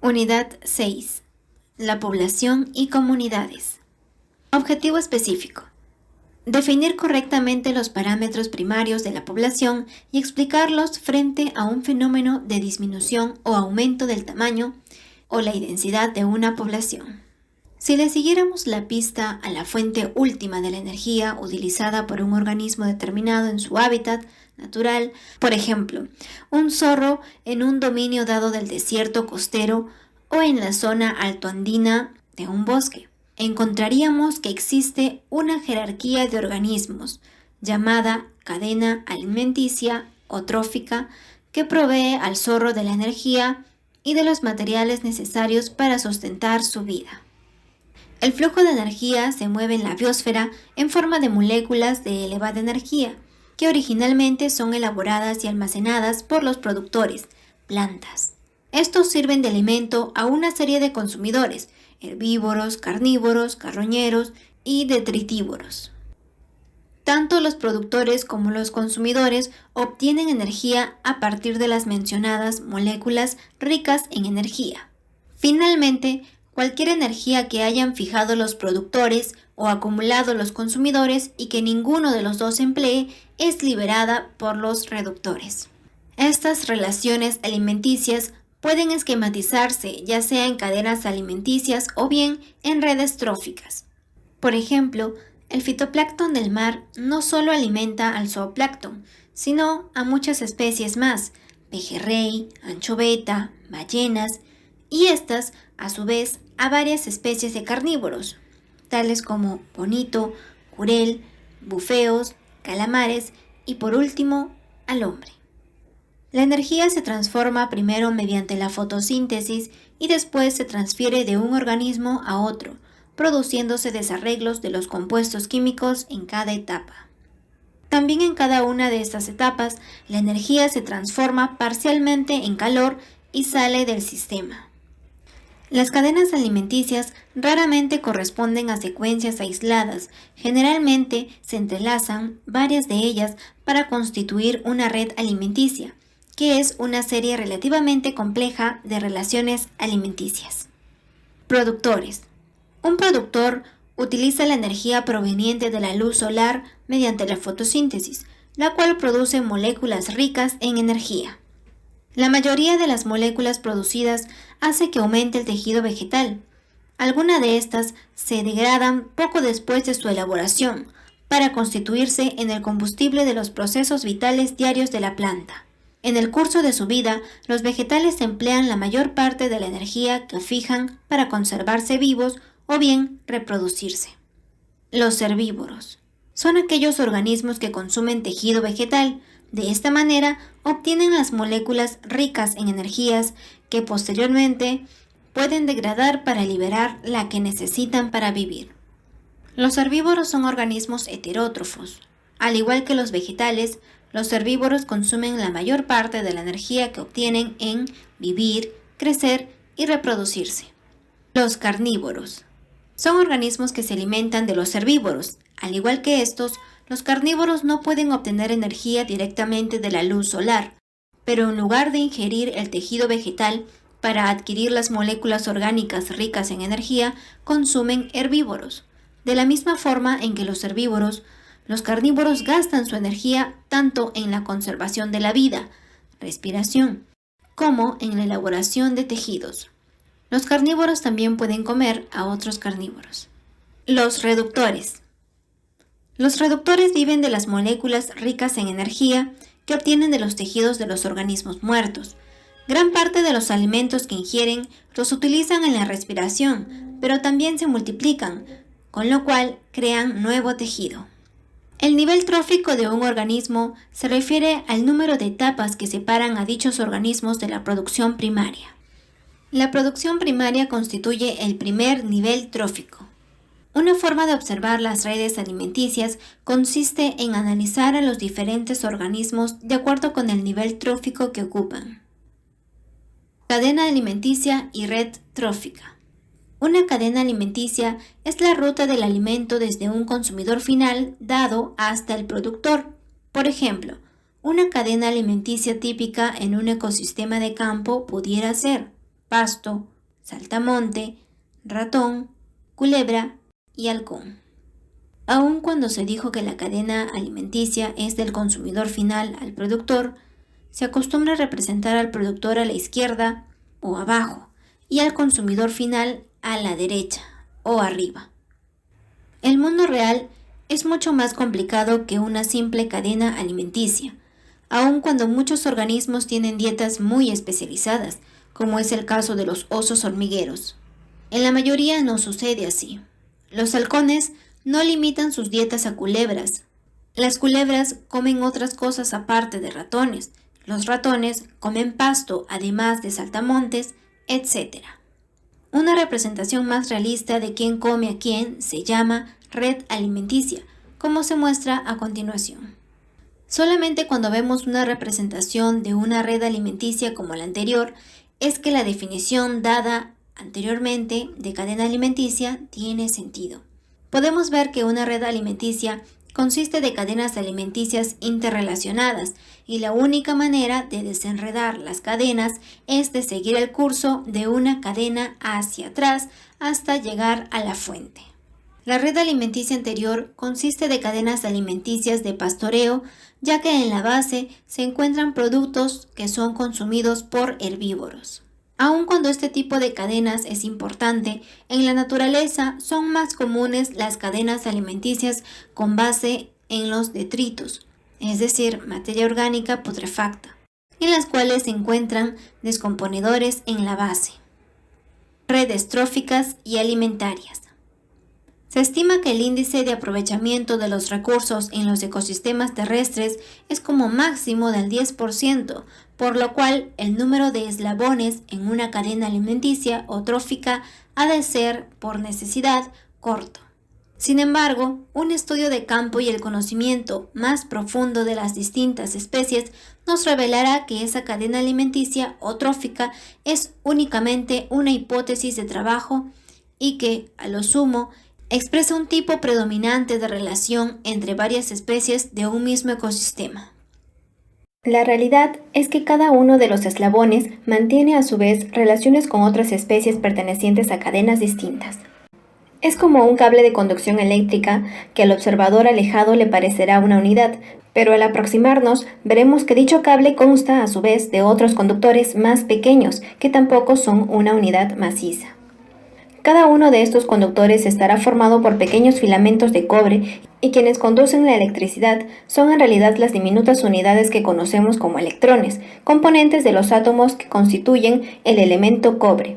Unidad 6. La población y comunidades. Objetivo específico. Definir correctamente los parámetros primarios de la población y explicarlos frente a un fenómeno de disminución o aumento del tamaño o la densidad de una población. Si le siguiéramos la pista a la fuente última de la energía utilizada por un organismo determinado en su hábitat natural, por ejemplo, un zorro en un dominio dado del desierto costero o en la zona altoandina de un bosque, encontraríamos que existe una jerarquía de organismos llamada cadena alimenticia o trófica que provee al zorro de la energía y de los materiales necesarios para sustentar su vida. El flujo de energía se mueve en la biosfera en forma de moléculas de elevada energía, que originalmente son elaboradas y almacenadas por los productores, plantas. Estos sirven de alimento a una serie de consumidores, herbívoros, carnívoros, carroñeros y detritívoros. Tanto los productores como los consumidores obtienen energía a partir de las mencionadas moléculas ricas en energía. Finalmente, cualquier energía que hayan fijado los productores o acumulado los consumidores y que ninguno de los dos emplee es liberada por los reductores. Estas relaciones alimenticias pueden esquematizarse ya sea en cadenas alimenticias o bien en redes tróficas. Por ejemplo, el fitoplancton del mar no solo alimenta al zooplancton, sino a muchas especies más, pejerrey, anchoveta, ballenas, y estas, a su vez, a varias especies de carnívoros, tales como bonito, curel, bufeos, calamares y por último, al hombre. La energía se transforma primero mediante la fotosíntesis y después se transfiere de un organismo a otro, produciéndose desarreglos de los compuestos químicos en cada etapa. También en cada una de estas etapas, la energía se transforma parcialmente en calor y sale del sistema. Las cadenas alimenticias raramente corresponden a secuencias aisladas, generalmente se entrelazan varias de ellas para constituir una red alimenticia, que es una serie relativamente compleja de relaciones alimenticias. Productores. Un productor utiliza la energía proveniente de la luz solar mediante la fotosíntesis, la cual produce moléculas ricas en energía. La mayoría de las moléculas producidas hace que aumente el tejido vegetal. Algunas de estas se degradan poco después de su elaboración, para constituirse en el combustible de los procesos vitales diarios de la planta. En el curso de su vida, los vegetales emplean la mayor parte de la energía que fijan para conservarse vivos o bien reproducirse. Los herbívoros son aquellos organismos que consumen tejido vegetal. De esta manera, obtienen las moléculas ricas en energías que posteriormente pueden degradar para liberar la que necesitan para vivir. Los herbívoros son organismos heterótrofos. Al igual que los vegetales, los herbívoros consumen la mayor parte de la energía que obtienen en vivir, crecer y reproducirse. Los carnívoros son organismos que se alimentan de los herbívoros. Al igual que estos, los carnívoros no pueden obtener energía directamente de la luz solar, pero en lugar de ingerir el tejido vegetal para adquirir las moléculas orgánicas ricas en energía, consumen herbívoros. De la misma forma en que los herbívoros, los carnívoros gastan su energía tanto en la conservación de la vida, respiración, como en la elaboración de tejidos. Los carnívoros también pueden comer a otros carnívoros. Los reductores. Los reductores viven de las moléculas ricas en energía que obtienen de los tejidos de los organismos muertos. Gran parte de los alimentos que ingieren los utilizan en la respiración, pero también se multiplican, con lo cual crean nuevo tejido. El nivel trófico de un organismo se refiere al número de etapas que separan a dichos organismos de la producción primaria. La producción primaria constituye el primer nivel trófico. Una forma de observar las redes alimenticias consiste en analizar a los diferentes organismos de acuerdo con el nivel trófico que ocupan. Cadena alimenticia y red trófica. Una cadena alimenticia es la ruta del alimento desde un consumidor final dado hasta el productor. Por ejemplo, una cadena alimenticia típica en un ecosistema de campo pudiera ser pasto, saltamonte, ratón, culebra y halcón. Aun cuando se dijo que la cadena alimenticia es del consumidor final al productor, se acostumbra a representar al productor a la izquierda o abajo y al consumidor final a la derecha o arriba. El mundo real es mucho más complicado que una simple cadena alimenticia, aun cuando muchos organismos tienen dietas muy especializadas, como es el caso de los osos hormigueros. En la mayoría no sucede así. Los halcones no limitan sus dietas a culebras. Las culebras comen otras cosas aparte de ratones. Los ratones comen pasto además de saltamontes, etc. Una representación más realista de quién come a quién se llama red alimenticia, como se muestra a continuación. Solamente cuando vemos una representación de una red alimenticia como la anterior, es que la definición dada anteriormente de cadena alimenticia tiene sentido. Podemos ver que una red alimenticia consiste de cadenas alimenticias interrelacionadas y la única manera de desenredar las cadenas es de seguir el curso de una cadena hacia atrás hasta llegar a la fuente. La red alimenticia anterior consiste de cadenas alimenticias de pastoreo, ya que en la base se encuentran productos que son consumidos por herbívoros. Aun cuando este tipo de cadenas es importante, en la naturaleza son más comunes las cadenas alimenticias con base en los detritos, es decir, materia orgánica putrefacta, en las cuales se encuentran descomponedores en la base. Redes tróficas y alimentarias. Se estima que el índice de aprovechamiento de los recursos en los ecosistemas terrestres es como máximo del 10%, por lo cual el número de eslabones en una cadena alimenticia o trófica ha de ser, por necesidad, corto. Sin embargo, un estudio de campo y el conocimiento más profundo de las distintas especies nos revelará que esa cadena alimenticia o trófica es únicamente una hipótesis de trabajo y que, a lo sumo, expresa un tipo predominante de relación entre varias especies de un mismo ecosistema. La realidad es que cada uno de los eslabones mantiene a su vez relaciones con otras especies pertenecientes a cadenas distintas. Es como un cable de conducción eléctrica que al observador alejado le parecerá una unidad, pero al aproximarnos veremos que dicho cable consta a su vez de otros conductores más pequeños que tampoco son una unidad maciza. Cada uno de estos conductores estará formado por pequeños filamentos de cobre y quienes conducen la electricidad son en realidad las diminutas unidades que conocemos como electrones, componentes de los átomos que constituyen el elemento cobre.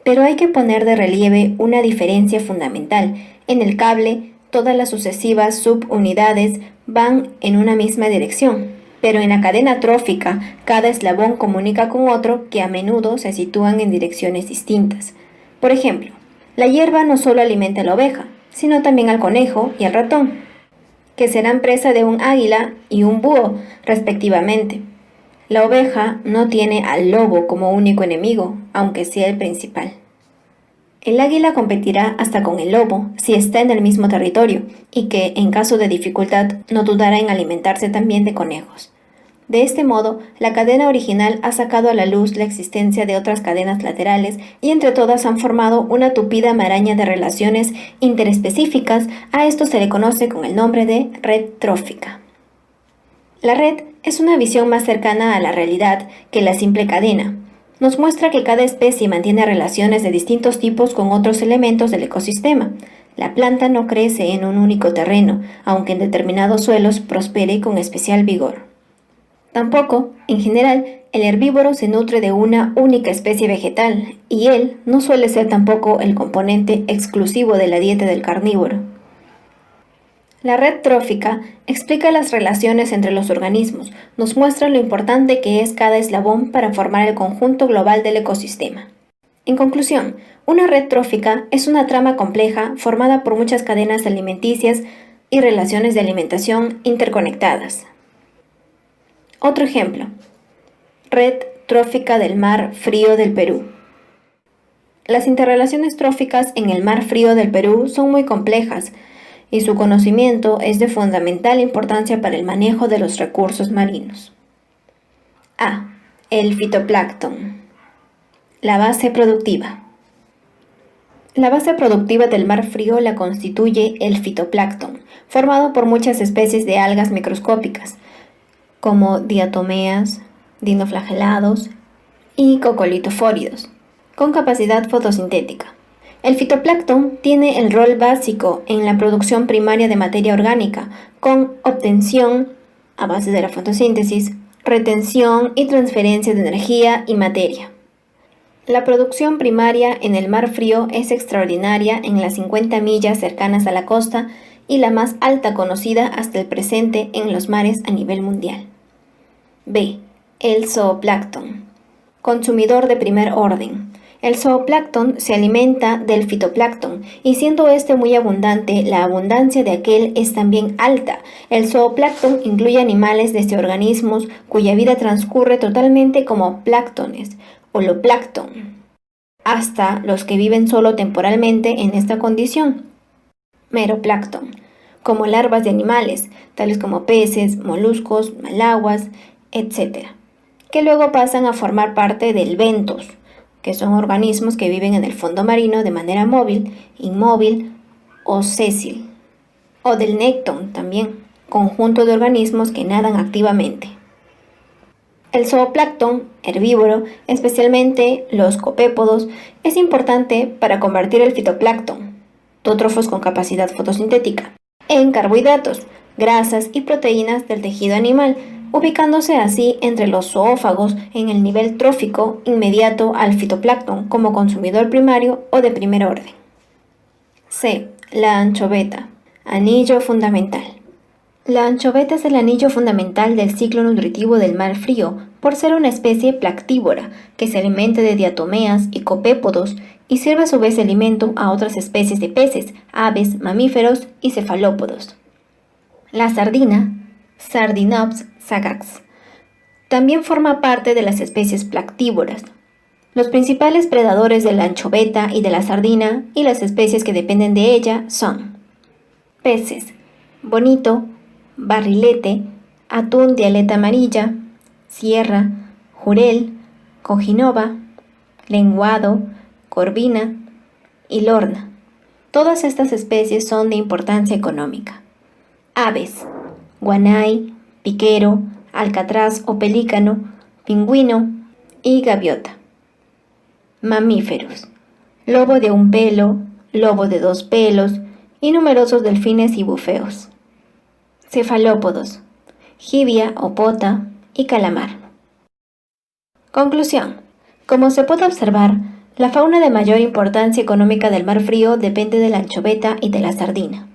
Pero hay que poner de relieve una diferencia fundamental. En el cable, todas las sucesivas subunidades van en una misma dirección, pero en la cadena trófica, cada eslabón comunica con otro que a menudo se sitúan en direcciones distintas. Por ejemplo, la hierba no solo alimenta a la oveja, sino también al conejo y al ratón, que serán presa de un águila y un búho, respectivamente. La oveja no tiene al lobo como único enemigo, aunque sea el principal. El águila competirá hasta con el lobo si está en el mismo territorio, y que, en caso de dificultad, no dudará en alimentarse también de conejos. De este modo, la cadena original ha sacado a la luz la existencia de otras cadenas laterales y entre todas han formado una tupida maraña de relaciones interespecíficas. A esto se le conoce con el nombre de red trófica. La red es una visión más cercana a la realidad que la simple cadena. Nos muestra que cada especie mantiene relaciones de distintos tipos con otros elementos del ecosistema. La planta no crece en un único terreno, aunque en determinados suelos prospere con especial vigor. Tampoco, en general, el herbívoro se nutre de una única especie vegetal, y él no suele ser tampoco el componente exclusivo de la dieta del carnívoro. La red trófica explica las relaciones entre los organismos, nos muestra lo importante que es cada eslabón para formar el conjunto global del ecosistema. En conclusión, una red trófica es una trama compleja formada por muchas cadenas alimenticias y relaciones de alimentación interconectadas. Otro ejemplo, red trófica del mar frío del Perú. Las interrelaciones tróficas en el mar frío del Perú son muy complejas y su conocimiento es de fundamental importancia para el manejo de los recursos marinos. A. El fitoplancton. La base productiva. La base productiva del mar frío la constituye el fitoplancton, formado por muchas especies de algas microscópicas, como diatomeas, dinoflagelados y coccolithofóridos, con capacidad fotosintética. El fitoplancton tiene el rol básico en la producción primaria de materia orgánica, con obtención, a base de la fotosíntesis, retención y transferencia de energía y materia. La producción primaria en el mar frío es extraordinaria en las 50 millas cercanas a la costa y la más alta conocida hasta el presente en los mares a nivel mundial. B. El zooplancton. Consumidor de primer orden. El zooplancton se alimenta del fitoplancton y siendo este muy abundante, la abundancia de aquel es también alta. El zooplancton incluye animales desde organismos cuya vida transcurre totalmente como planctones, holoplancton, hasta los que viven solo temporalmente en esta condición, meroplancton, como larvas de animales, tales como peces, moluscos, malaguas, etc., que luego pasan a formar parte del bentos, que son organismos que viven en el fondo marino de manera móvil, inmóvil o sésil, o del nécton también, conjunto de organismos que nadan activamente. El zooplancton herbívoro, especialmente los copépodos, es importante para convertir el fitoplancton, autótrofos con capacidad fotosintética, en carbohidratos, grasas y proteínas del tejido animal, ubicándose así entre los zoófagos en el nivel trófico inmediato al fitoplancton como consumidor primario o de primer orden. C. La anchoveta, anillo fundamental. La anchoveta es el anillo fundamental del ciclo nutritivo del mar frío por ser una especie planctívora que se alimenta de diatomeas y copépodos y sirve a su vez de alimento a otras especies de peces, aves, mamíferos y cefalópodos. La sardina, Sardinops sagax, también forma parte de las especies planctívoras. Los principales predadores de la anchoveta y de la sardina y las especies que dependen de ella son peces, bonito, barrilete, atún de aleta amarilla, sierra, jurel, cojinova, lenguado, corvina y lorna. Todas estas especies son de importancia económica. Aves, guanay, piquero, alcatraz o pelícano, pingüino y gaviota. Mamíferos, lobo de un pelo, lobo de 2 pelos y numerosos delfines y bufeos. Cefalópodos, jibia o pota y calamar. Conclusión. Como se puede observar, la fauna de mayor importancia económica del mar frío depende de la anchoveta y de la sardina.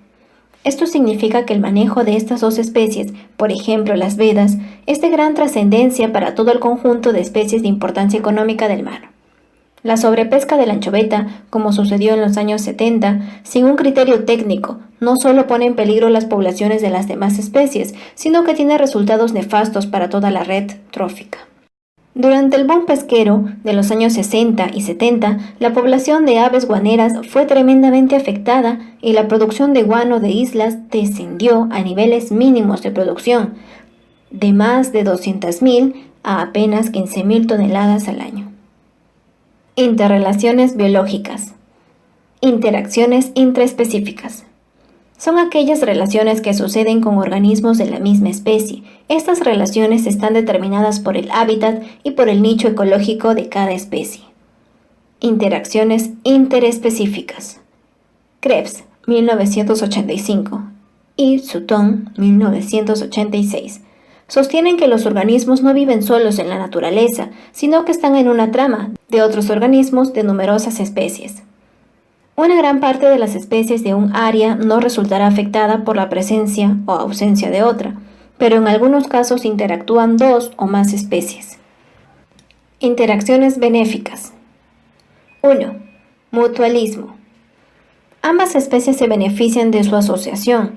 Esto significa que el manejo de estas dos especies, por ejemplo las vedas, es de gran trascendencia para todo el conjunto de especies de importancia económica del mar. La sobrepesca de la anchoveta, como sucedió en los años 70, sin un criterio técnico, no solo pone en peligro las poblaciones de las demás especies, sino que tiene resultados nefastos para toda la red trófica. Durante el boom pesquero de los años 60 y 70, la población de aves guaneras fue tremendamente afectada y la producción de guano de islas descendió a niveles mínimos de producción, de más de 200.000 a apenas 15.000 toneladas al año. Interrelaciones biológicas. Interacciones intraespecíficas. Son aquellas relaciones que suceden con organismos de la misma especie. Estas relaciones están determinadas por el hábitat y por el nicho ecológico de cada especie. Interacciones interespecíficas. Krebs, 1985, y Sutton, 1986. Sostienen que los organismos no viven solos en la naturaleza, sino que están en una trama de otros organismos de numerosas especies. Una gran parte de las especies de un área no resultará afectada por la presencia o ausencia de otra, pero en algunos casos interactúan 2 o más especies. Interacciones benéficas. 1. Mutualismo. Ambas especies se benefician de su asociación.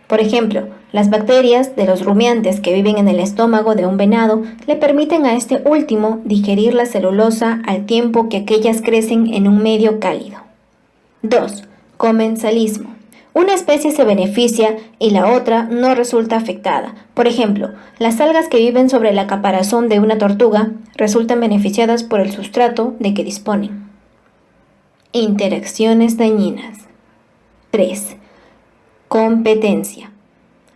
Por ejemplo, las bacterias de los rumiantes que viven en el estómago de un venado le permiten a este último digerir la celulosa al tiempo que aquellas crecen en un medio cálido. 2. Comensalismo. Una especie se beneficia y la otra no resulta afectada. Por ejemplo, las algas que viven sobre la caparazón de una tortuga resultan beneficiadas por el sustrato de que disponen. Interacciones dañinas. 3. Competencia.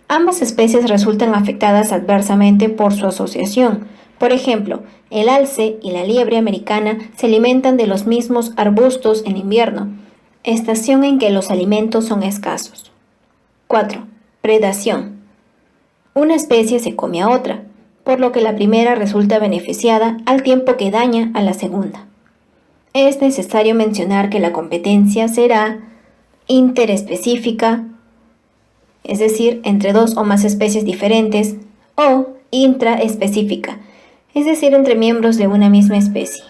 Ambas especies resultan afectadas adversamente por su asociación. Por ejemplo, el alce y la liebre americana se alimentan de los mismos arbustos en invierno, estación en que los alimentos son escasos. 4. Predación. Una especie se come a otra, por lo que la primera resulta beneficiada al tiempo que daña a la segunda. Es necesario mencionar que la competencia será interespecífica, es decir, entre dos o más especies diferentes, o intraespecífica, es decir, entre miembros de una misma especie.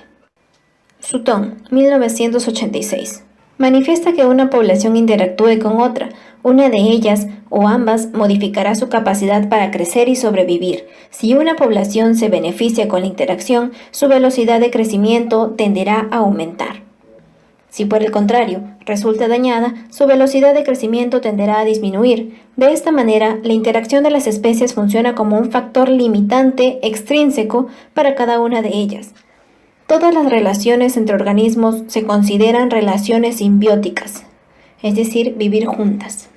Sutton, 1986. Manifiesta que una población interactúe con otra, una de ellas o ambas modificará su capacidad para crecer y sobrevivir. Si una población se beneficia con la interacción, su velocidad de crecimiento tenderá a aumentar. Si por el contrario resulta dañada, su velocidad de crecimiento tenderá a disminuir. De esta manera, la interacción de las especies funciona como un factor limitante extrínseco para cada una de ellas. Todas las relaciones entre organismos se consideran relaciones simbióticas, es decir, vivir juntas.